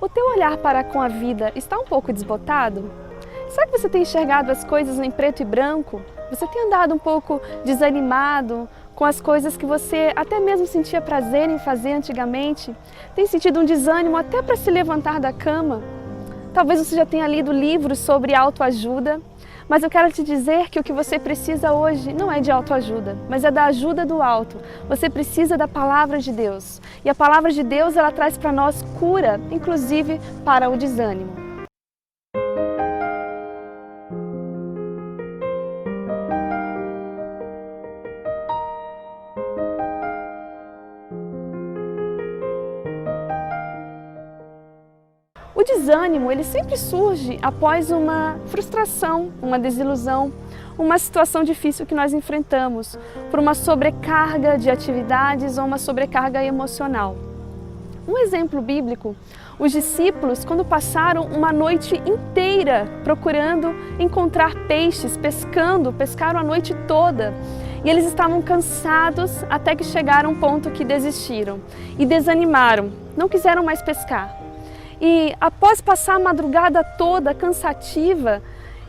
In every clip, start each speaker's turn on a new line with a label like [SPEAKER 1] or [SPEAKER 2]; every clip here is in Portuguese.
[SPEAKER 1] O teu olhar para com a vida está um pouco desbotado? Será que você tem enxergado as coisas em preto e branco? Você tem andado um pouco desanimado com as coisas que você até mesmo sentia prazer em fazer antigamente? Tem sentido um desânimo até para se levantar da cama? Talvez você já tenha lido livros sobre autoajuda, mas eu quero te dizer que o que você precisa hoje não é de autoajuda, mas é da ajuda do alto. Você precisa da palavra de Deus. E a palavra de Deus, ela traz para nós cura, inclusive para o desânimo. O desânimo, ele sempre surge após uma frustração, uma desilusão, uma situação difícil que nós enfrentamos, por uma sobrecarga de atividades ou uma sobrecarga emocional. Um exemplo bíblico, os discípulos, quando passaram uma noite inteira procurando encontrar peixes, pescaram a noite toda, e eles estavam cansados até que chegaram a um ponto que desistiram e desanimaram, não quiseram mais pescar. E após passar a madrugada toda cansativa,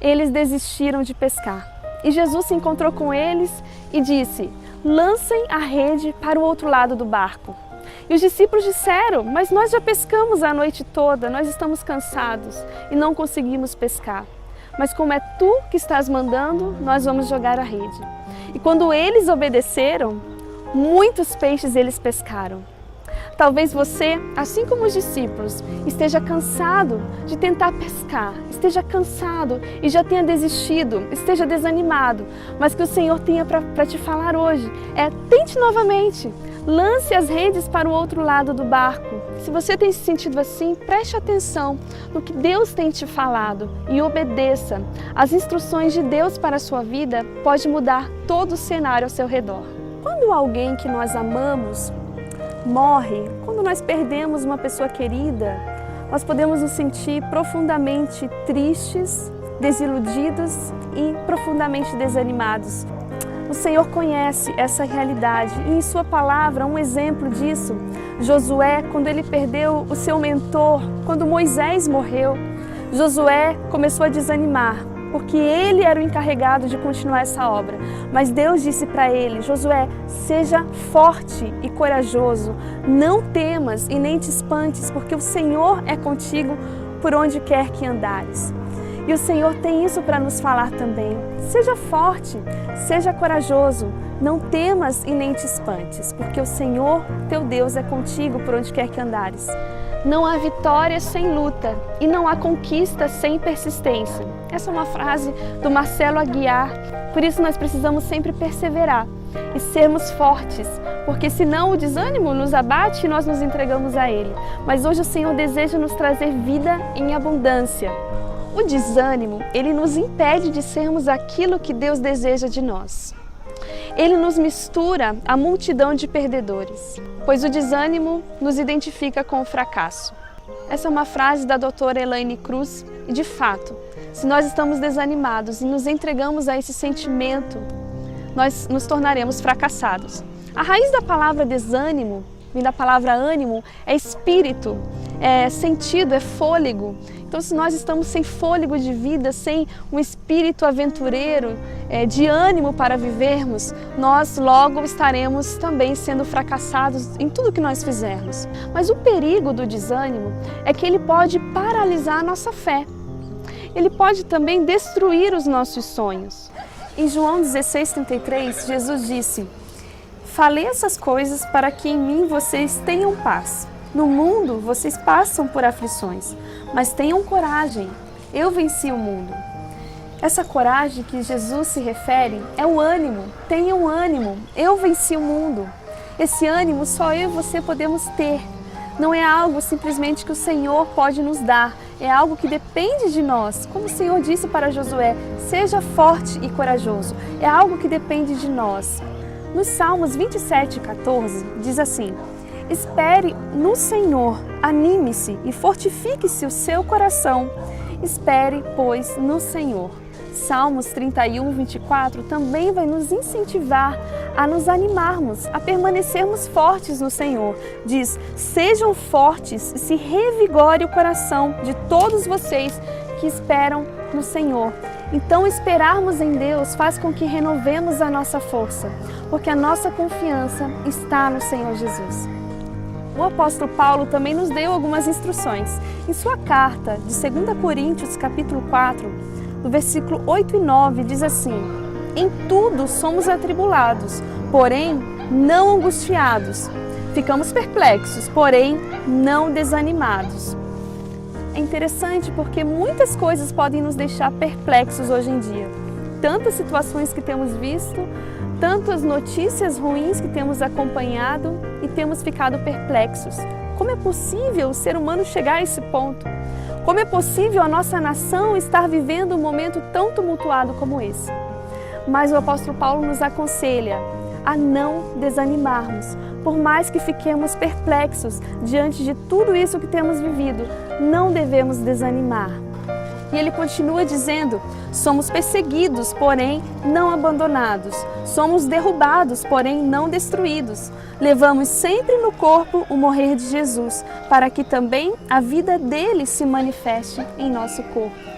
[SPEAKER 1] eles desistiram de pescar. E Jesus se encontrou com eles e disse: lancem a rede para o outro lado do barco. E os discípulos disseram: mas nós já pescamos a noite toda, nós estamos cansados e não conseguimos pescar. Mas como é tu que estás mandando, nós vamos jogar a rede. E quando eles obedeceram, muitos peixes eles pescaram. Talvez você, assim como os discípulos, esteja cansado de tentar pescar, esteja cansado e já tenha desistido, esteja desanimado, mas que o Senhor tenha para te falar hoje tente novamente, lance as redes para o outro lado do barco. Se você tem se sentido assim, preste atenção no que Deus tem te falado e obedeça. As instruções de Deus para a sua vida pode mudar todo o cenário ao seu redor. Quando alguém que nós amamos morre, quando nós perdemos uma pessoa querida, nós podemos nos sentir profundamente tristes, desiludidos e profundamente desanimados. O Senhor conhece essa realidade e em sua palavra, um exemplo disso, Josué, quando ele perdeu o seu mentor, quando Moisés morreu, Josué começou a desanimar, porque ele era o encarregado de continuar essa obra. Mas Deus disse para ele: Josué, seja forte e corajoso, não temas e nem te espantes, porque o Senhor é contigo por onde quer que andares. E o Senhor tem isso para nos falar também. Seja forte, seja corajoso, não temas e nem te espantes, porque o Senhor, teu Deus, é contigo por onde quer que andares. Não há vitória sem luta e não há conquista sem persistência. Essa é uma frase do Marcelo Aguiar. Por isso nós precisamos sempre perseverar e sermos fortes, porque senão o desânimo nos abate e nós nos entregamos a ele. Mas hoje o Senhor deseja nos trazer vida em abundância. O desânimo, ele nos impede de sermos aquilo que Deus deseja de nós. Ele nos mistura à multidão de perdedores, pois o desânimo nos identifica com o fracasso. Essa é uma frase da doutora Elaine Cruz e, de fato, se nós estamos desanimados e nos entregamos a esse sentimento, nós nos tornaremos fracassados. A raiz da palavra desânimo, vem da palavra ânimo, é espírito, é sentido, é fôlego. Então, se nós estamos sem fôlego de vida, sem um espírito aventureiro, de ânimo para vivermos, nós logo estaremos também sendo fracassados em tudo que nós fizermos. Mas o perigo do desânimo é que ele pode paralisar a nossa fé. Ele pode também destruir os nossos sonhos. Em João 16:33, Jesus disse: falei essas coisas para que em mim vocês tenham paz. No mundo vocês passam por aflições, mas tenham coragem, eu venci o mundo. Essa coragem que Jesus se refere é o ânimo, tenham ânimo, eu venci o mundo. Esse ânimo só eu e você podemos ter. Não é algo simplesmente que o Senhor pode nos dar, é algo que depende de nós. Como o Senhor disse para Josué, seja forte e corajoso, é algo que depende de nós. Nos Salmos 27:14 diz assim: espere no Senhor, anime-se e fortifique-se o seu coração. Espere, pois, no Senhor. Salmos 31, 24 também vai nos incentivar a nos animarmos, a permanecermos fortes no Senhor. Diz: sejam fortes e se revigore o coração de todos vocês que esperam no Senhor. Então, esperarmos em Deus faz com que renovemos a nossa força, porque a nossa confiança está no Senhor Jesus. O apóstolo Paulo também nos deu algumas instruções. Em sua carta de 2 Coríntios, capítulo 4, no versículo 8 e 9, diz assim: em tudo somos atribulados, porém não angustiados. Ficamos perplexos, porém não desanimados. É interessante porque muitas coisas podem nos deixar perplexos hoje em dia. Tantas situações que temos visto, tantas notícias ruins que temos acompanhado e temos ficado perplexos. Como é possível o ser humano chegar a esse ponto? Como é possível a nossa nação estar vivendo um momento tão tumultuado como esse? Mas o apóstolo Paulo nos aconselha a não desanimarmos. Por mais que fiquemos perplexos diante de tudo isso que temos vivido, não devemos desanimar. E ele continua dizendo: somos perseguidos, porém não abandonados. Somos derrubados, porém não destruídos. Levamos sempre no corpo o morrer de Jesus, para que também a vida dele se manifeste em nosso corpo.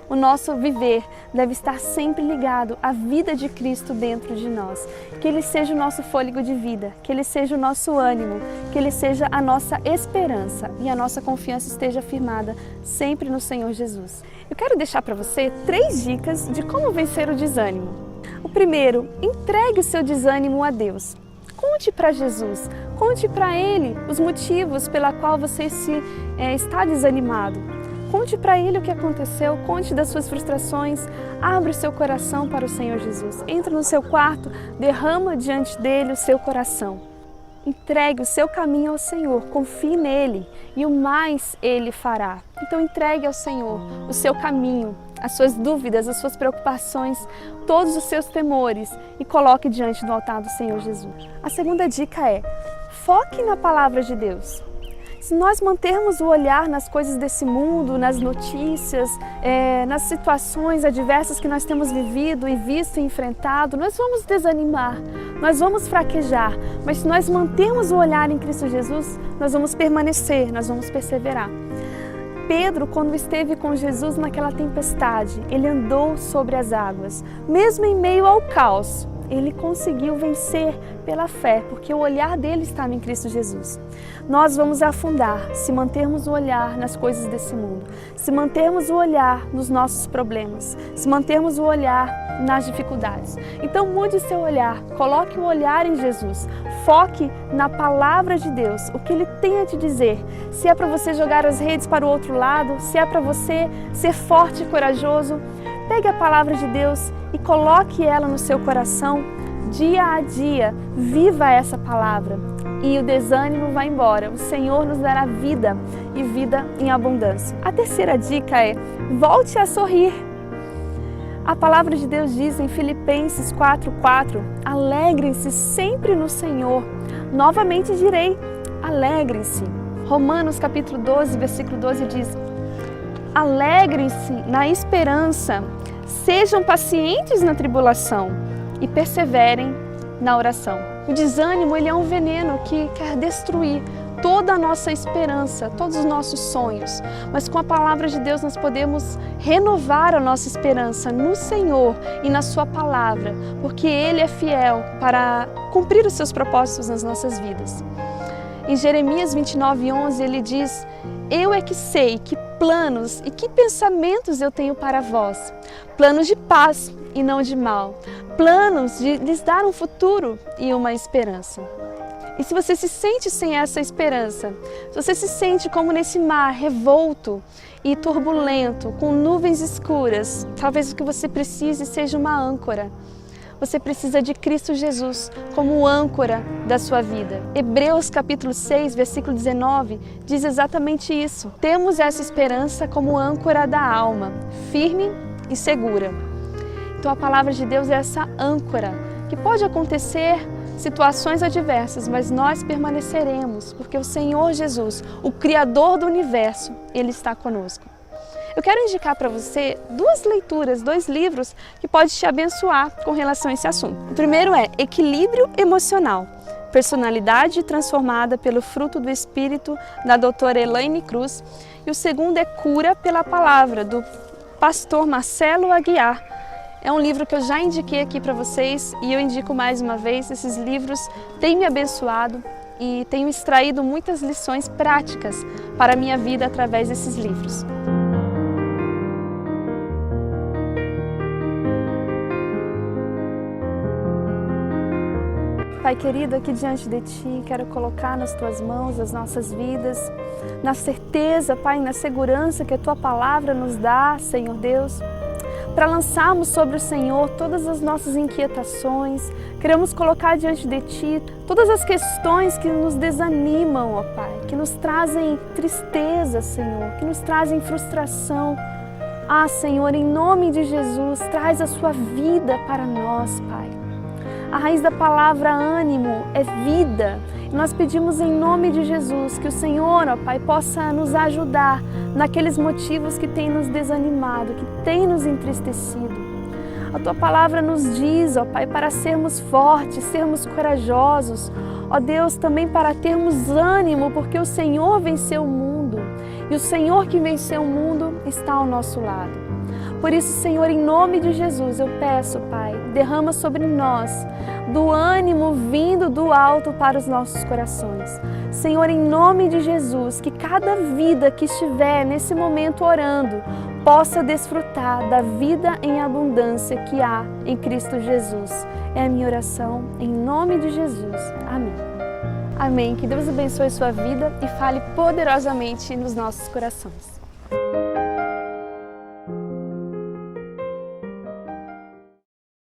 [SPEAKER 1] O nosso viver deve estar sempre ligado à vida de Cristo dentro de nós. Que Ele seja o nosso fôlego de vida, que Ele seja o nosso ânimo, que Ele seja a nossa esperança e a nossa confiança esteja firmada sempre no Senhor Jesus. Eu quero deixar para você 3 dicas de como vencer o desânimo. O primeiro, entregue o seu desânimo a Deus. Conte para Jesus, conte para Ele os motivos pela qual você está desanimado. Conte para Ele o que aconteceu, conte das suas frustrações, abra o seu coração para o Senhor Jesus. Entra no seu quarto, derrama diante dEle o seu coração. Entregue o seu caminho ao Senhor, confie nele e o mais Ele fará. Então entregue ao Senhor o seu caminho, as suas dúvidas, as suas preocupações, todos os seus temores e coloque diante do altar do Senhor Jesus. A segunda dica é: foque na palavra de Deus. Se nós mantermos o olhar nas coisas desse mundo, nas notícias, nas situações adversas que nós temos vivido e visto e enfrentado, nós vamos desanimar, nós vamos fraquejar. Mas se nós mantermos o olhar em Cristo Jesus, nós vamos permanecer, nós vamos perseverar. Pedro, quando esteve com Jesus naquela tempestade, ele andou sobre as águas. Mesmo em meio ao caos, ele conseguiu vencer pela fé, porque o olhar dele estava em Cristo Jesus. Nós vamos afundar se mantermos o olhar nas coisas desse mundo, se mantermos o olhar nos nossos problemas, se mantermos o olhar nas dificuldades. Então mude o seu olhar, coloque o olhar em Jesus, foque na palavra de Deus, o que Ele tem a te dizer. Se é para você jogar as redes para o outro lado, se é para você ser forte e corajoso, pegue a palavra de Deus e coloque ela no seu coração. Dia a dia, viva essa palavra e o desânimo vai embora. O Senhor nos dará vida e vida em abundância. A terceira dica é: volte a sorrir. A palavra de Deus diz em Filipenses 4:4: alegrem-se sempre no Senhor. Novamente direi: alegrem-se. Romanos capítulo 12, versículo 12 diz: alegrem-se na esperança, sejam pacientes na tribulação e perseverem na oração. O desânimo, ele é um veneno que quer destruir toda a nossa esperança, todos os nossos sonhos. Mas com a palavra de Deus nós podemos renovar a nossa esperança no Senhor e na Sua palavra, porque Ele é fiel para cumprir os seus propósitos nas nossas vidas. Em Jeremias 29:11 ele diz: eu é que sei que planos e que pensamentos eu tenho para vós, planos de paz e não de mal, planos de lhes dar um futuro e uma esperança. E se você se sente sem essa esperança, se você se sente como nesse mar revolto e turbulento, com nuvens escuras, talvez o que você precise seja uma âncora. Você precisa de Cristo Jesus como âncora da sua vida. Hebreus capítulo 6, versículo 19, diz exatamente isso. Temos essa esperança como âncora da alma, firme e segura. Então a palavra de Deus é essa âncora, que pode acontecer situações adversas, mas nós permaneceremos, porque o Senhor Jesus, o Criador do universo, Ele está conosco. Eu quero indicar para você duas leituras, dois livros que podem te abençoar com relação a esse assunto. O primeiro é Equilíbrio Emocional, Personalidade Transformada pelo Fruto do Espírito, da doutora Elaine Cruz. E o segundo é Cura pela Palavra, do pastor Marcelo Aguiar. É um livro que eu já indiquei aqui para vocês e eu indico mais uma vez. Esses livros têm me abençoado e tenho extraído muitas lições práticas para a minha vida através desses livros. Pai querido, aqui diante de Ti, quero colocar nas Tuas mãos as nossas vidas, na certeza, Pai, na segurança que a Tua Palavra nos dá, Senhor Deus, para lançarmos sobre o Senhor todas as nossas inquietações. Queremos colocar diante de Ti todas as questões que nos desanimam, ó Pai, que nos trazem tristeza, Senhor, que nos trazem frustração. Ah, Senhor, em nome de Jesus, traz a Sua vida para nós, Pai. A raiz da palavra ânimo é vida. E nós pedimos em nome de Jesus que o Senhor, ó Pai, possa nos ajudar naqueles motivos que têm nos desanimado, que têm nos entristecido. A Tua palavra nos diz, ó Pai, para sermos fortes, sermos corajosos. Ó Deus, também para termos ânimo, porque o Senhor venceu o mundo. E o Senhor que venceu o mundo está ao nosso lado. Por isso, Senhor, em nome de Jesus, eu peço, Pai, derrama sobre nós do ânimo vindo do alto para os nossos corações. Senhor, em nome de Jesus, que cada vida que estiver nesse momento orando possa desfrutar da vida em abundância que há em Cristo Jesus. É a minha oração, em nome de Jesus. Amém. Amém. Que Deus abençoe sua vida e fale poderosamente nos nossos corações.